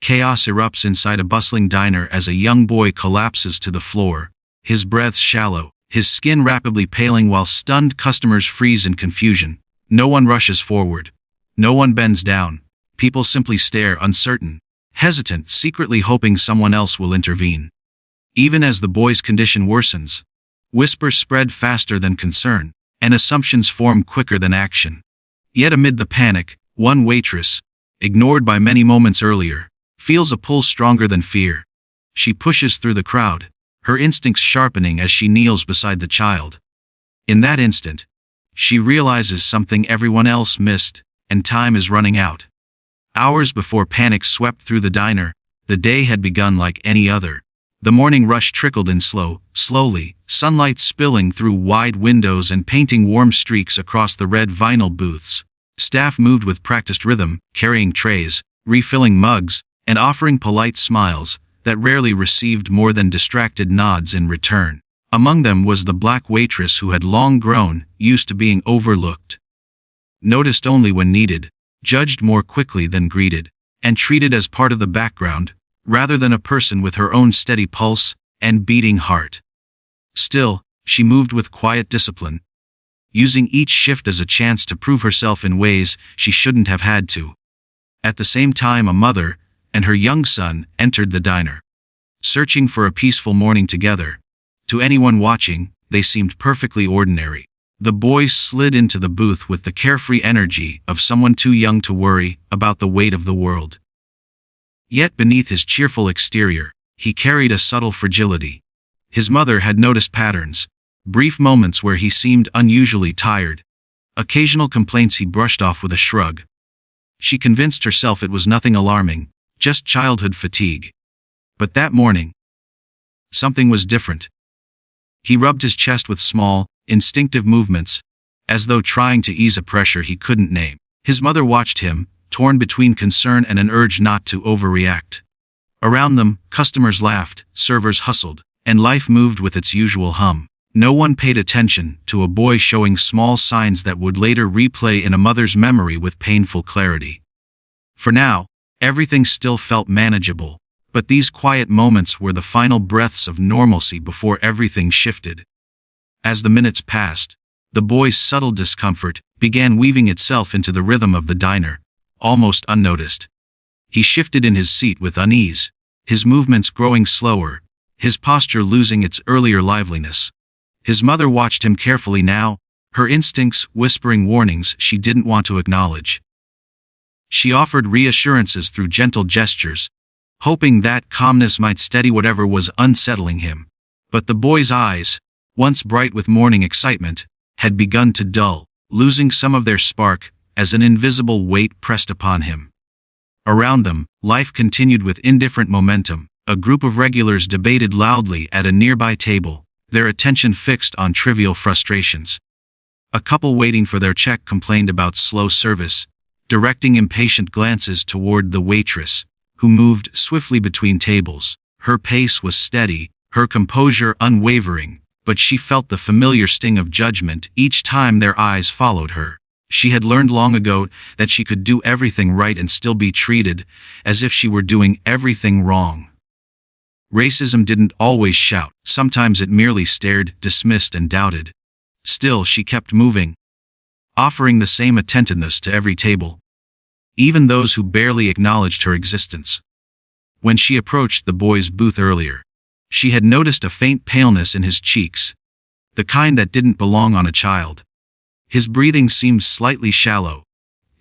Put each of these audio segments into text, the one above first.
Chaos erupts inside a bustling diner as a young boy collapses to the floor, his breath shallow, his skin rapidly paling while stunned customers freeze in confusion. No one rushes forward. No one bends down. People simply stare, uncertain, hesitant, secretly hoping someone else will intervene. Even as the boy's condition worsens, whispers spread faster than concern, and assumptions form quicker than action. Yet amid the panic, one waitress, ignored by many moments earlier, feels a pull stronger than fear. She pushes through the crowd, her instincts sharpening as she kneels beside the child. In that instant, she realizes something everyone else missed, and time is running out. Hours before panic swept through the diner, the day had begun like any other. The morning rush trickled in slowly, sunlight spilling through wide windows and painting warm streaks across the red vinyl booths. Staff moved with practiced rhythm, carrying trays, refilling mugs, and offering polite smiles that rarely received more than distracted nods in return. Among them was the black waitress who had long grown used to being overlooked. Noticed only when needed, judged more quickly than greeted, and treated as part of the background, rather than a person with her own steady pulse and beating heart. Still, she moved with quiet discipline, using each shift as a chance to prove herself in ways she shouldn't have had to. At the same time, a mother and her young son entered the diner, searching for a peaceful morning together. To anyone watching, they seemed perfectly ordinary. The boy slid into the booth with the carefree energy of someone too young to worry about the weight of the world. Yet beneath his cheerful exterior, he carried a subtle fragility. His mother had noticed patterns, brief moments where he seemed unusually tired, occasional complaints he brushed off with a shrug. She convinced herself it was nothing alarming, just childhood fatigue. But that morning, something was different. He rubbed his chest with small, instinctive movements, as though trying to ease a pressure he couldn't name. His mother watched him, torn between concern and an urge not to overreact. Around them, customers laughed, servers hustled, and life moved with its usual hum. No one paid attention to a boy showing small signs that would later replay in a mother's memory with painful clarity. For now, everything still felt manageable, but these quiet moments were the final breaths of normalcy before everything shifted. As the minutes passed, the boy's subtle discomfort began weaving itself into the rhythm of the diner, almost unnoticed. He shifted in his seat with unease, his movements growing slower, his posture losing its earlier liveliness. His mother watched him carefully now, her instincts whispering warnings she didn't want to acknowledge. She offered reassurances through gentle gestures, hoping that calmness might steady whatever was unsettling him. But the boy's eyes, once bright with morning excitement, had begun to dull, losing some of their spark as an invisible weight pressed upon him. Around them, life continued with indifferent momentum. A group of regulars debated loudly at a nearby table, their attention fixed on trivial frustrations. A couple waiting for their check complained about slow service, directing impatient glances toward the waitress, who moved swiftly between tables. Her pace was steady, her composure unwavering, but she felt the familiar sting of judgment each time their eyes followed her. She had learned long ago that she could do everything right and still be treated as if she were doing everything wrong. Racism didn't always shout, sometimes it merely stared, dismissed and doubted. Still she kept moving, offering the same attentiveness to every table, even those who barely acknowledged her existence. When she approached the boy's booth earlier, she had noticed a faint paleness in his cheeks, the kind that didn't belong on a child. His breathing seemed slightly shallow.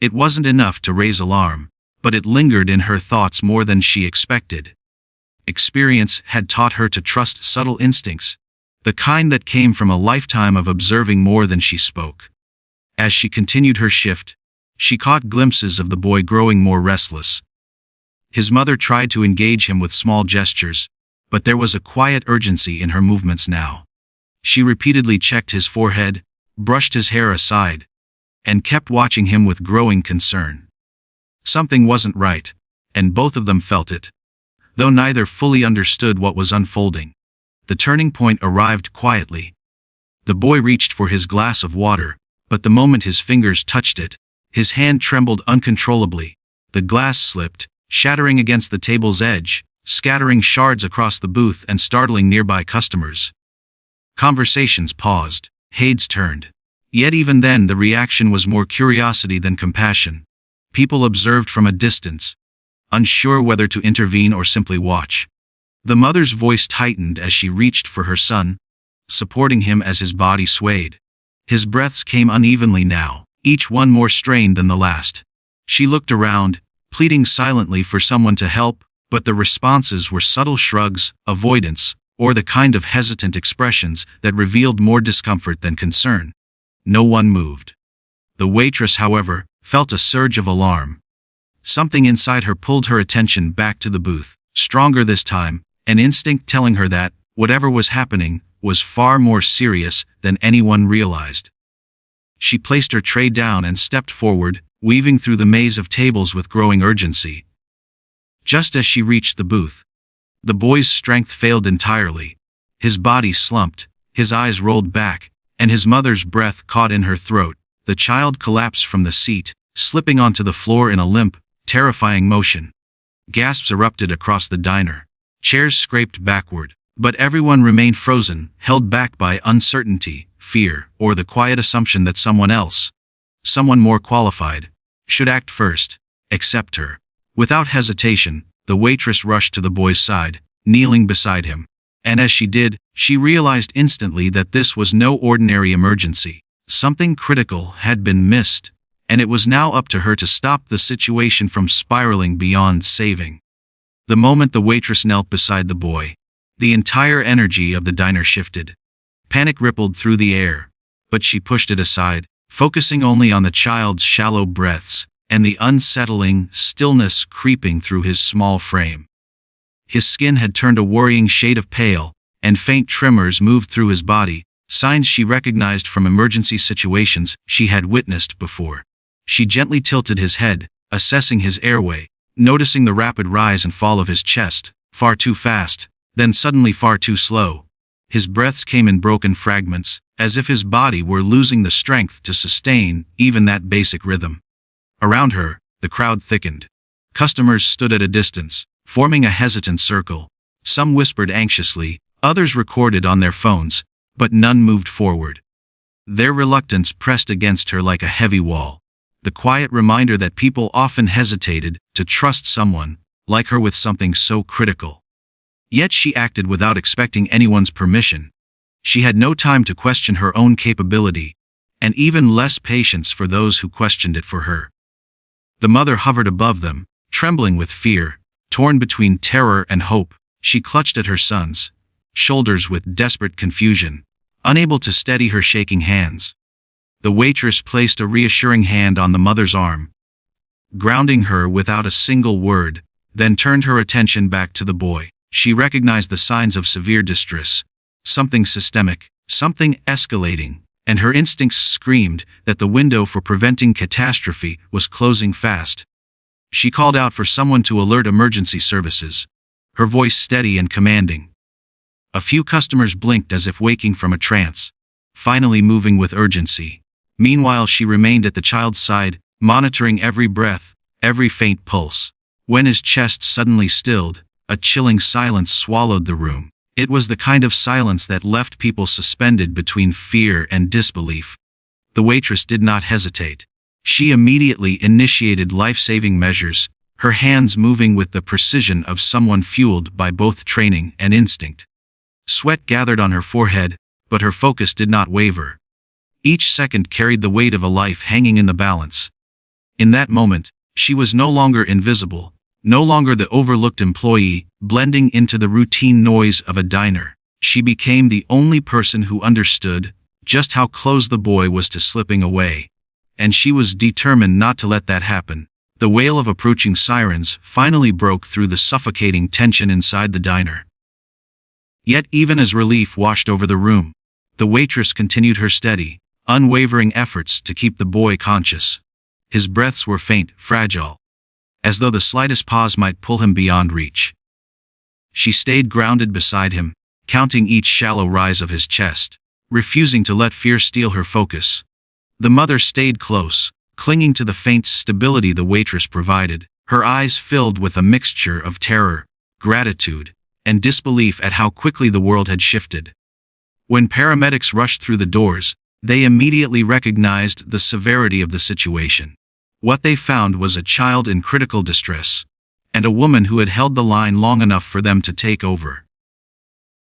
It wasn't enough to raise alarm, but it lingered in her thoughts more than she expected. Experience had taught her to trust subtle instincts, the kind that came from a lifetime of observing more than she spoke. As she continued her shift, she caught glimpses of the boy growing more restless. His mother tried to engage him with small gestures, but there was a quiet urgency in her movements now. She repeatedly checked his forehead, brushed his hair aside, and kept watching him with growing concern. Something wasn't right, and both of them felt it, though neither fully understood what was unfolding. The turning point arrived quietly. The boy reached for his glass of water, but the moment his fingers touched it, his hand trembled uncontrollably. The glass slipped, shattering against the table's edge, scattering shards across the booth and startling nearby customers. Conversations paused, heads turned. Yet even then the reaction was more curiosity than compassion. People observed from a distance, unsure whether to intervene or simply watch. The mother's voice tightened as she reached for her son, supporting him as his body swayed. His breaths came unevenly now, each one more strained than the last. She looked around, pleading silently for someone to help, but the responses were subtle shrugs, avoidance, or the kind of hesitant expressions that revealed more discomfort than concern. No one moved. The waitress, however, felt a surge of alarm. Something inside her pulled her attention back to the booth, stronger this time, an instinct telling her that, whatever was happening, was far more serious than anyone realized. She placed her tray down and stepped forward, weaving through the maze of tables with growing urgency. Just as she reached the booth, the boy's strength failed entirely. His body slumped, his eyes rolled back, and his mother's breath caught in her throat. The child collapsed from the seat, slipping onto the floor in a limp, terrifying motion. Gasps erupted across the diner. Chairs scraped backward, but everyone remained frozen, held back by uncertainty, fear, or the quiet assumption that someone else, someone more qualified, should act first, accept her. Without hesitation, the waitress rushed to the boy's side, kneeling beside him. And as she did, she realized instantly that this was no ordinary emergency. Something critical had been missed, and it was now up to her to stop the situation from spiraling beyond saving. The moment the waitress knelt beside the boy, the entire energy of the diner shifted. Panic rippled through the air, but she pushed it aside, focusing only on the child's shallow breaths and the unsettling stillness creeping through his small frame. His skin had turned a worrying shade of pale, and faint tremors moved through his body, signs she recognized from emergency situations she had witnessed before. She gently tilted his head, assessing his airway, noticing the rapid rise and fall of his chest, far too fast, then suddenly far too slow. His breaths came in broken fragments, as if his body were losing the strength to sustain even that basic rhythm. Around her, the crowd thickened. Customers stood at a distance, forming a hesitant circle. Some whispered anxiously, others recorded on their phones, but none moved forward. Their reluctance pressed against her like a heavy wall, the quiet reminder that people often hesitated to trust someone like her with something so critical. Yet she acted without expecting anyone's permission. She had no time to question her own capability, and even less patience for those who questioned it for her. The mother hovered above them, trembling with fear, torn between terror and hope. She clutched at her son's shoulders with desperate confusion, unable to steady her shaking hands. The waitress placed a reassuring hand on the mother's arm, grounding her without a single word, then turned her attention back to the boy. She recognized the signs of severe distress, something systemic, something escalating, and her instincts screamed that the window for preventing catastrophe was closing fast. She called out for someone to alert emergency services, her voice steady and commanding. A few customers blinked as if waking from a trance, finally moving with urgency. Meanwhile, she remained at the child's side, monitoring every breath, every faint pulse. When his chest suddenly stilled, a chilling silence swallowed the room. It was the kind of silence that left people suspended between fear and disbelief. The waitress did not hesitate. She immediately initiated life-saving measures, her hands moving with the precision of someone fueled by both training and instinct. Sweat gathered on her forehead, but her focus did not waver. Each second carried the weight of a life hanging in the balance. In that moment, she was no longer invisible, no longer the overlooked employee, blending into the routine noise of a diner. She became the only person who understood just how close the boy was to slipping away. And she was determined not to let that happen. The wail of approaching sirens finally broke through the suffocating tension inside the diner. Yet even as relief washed over the room, the waitress continued her steady, unwavering efforts to keep the boy conscious. His breaths were faint, fragile, as though the slightest pause might pull him beyond reach. She stayed grounded beside him, counting each shallow rise of his chest, refusing to let fear steal her focus. The mother stayed close, clinging to the faint stability the waitress provided, Her eyes filled with a mixture of terror, gratitude, and disbelief at how quickly the world had shifted. When paramedics rushed through the doors, they immediately recognized the severity of the situation. What they found was a child in critical distress, and a woman who had held the line long enough for them to take over.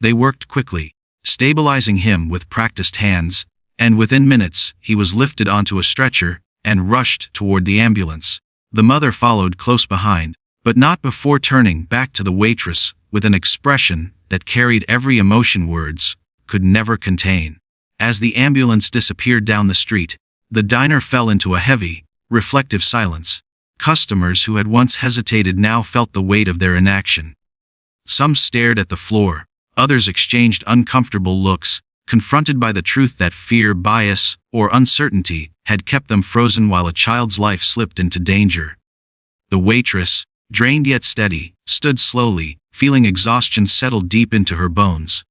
They worked quickly, stabilizing him with practiced hands, and within minutes he was lifted onto a stretcher and rushed toward the ambulance. The mother followed close behind, but not before turning back to the waitress with an expression that carried every emotion words could never contain. As the ambulance disappeared down the street, the diner fell into a heavy, reflective silence. Customers who had once hesitated now felt the weight of their inaction. Some stared at the floor, others exchanged uncomfortable looks, confronted by the truth that fear, bias, or uncertainty had kept them frozen while a child's life slipped into danger. The waitress, drained yet steady, stood slowly, feeling exhaustion settle deep into her bones.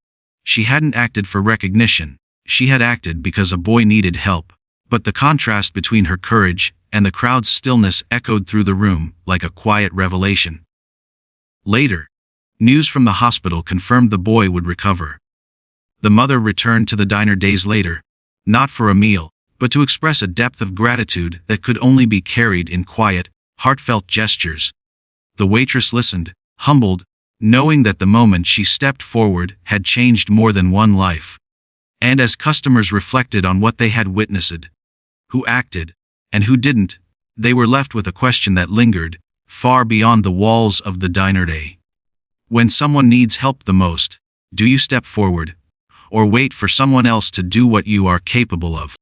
She hadn't acted for recognition. She had acted because a boy needed help. But the contrast between her courage and the crowd's stillness echoed through the room like a quiet revelation. Later, news from the hospital confirmed the boy would recover. The mother returned to the diner days later, not for a meal, but to express a depth of gratitude that could only be carried in quiet, heartfelt gestures. The waitress listened, humbled, knowing that the moment she stepped forward had changed more than one life. And as customers reflected on what they had witnessed, who acted, and who didn't, they were left with a question that lingered, far beyond the walls of the diner day. When someone needs help the most, do you step forward, or wait for someone else to do what you are capable of?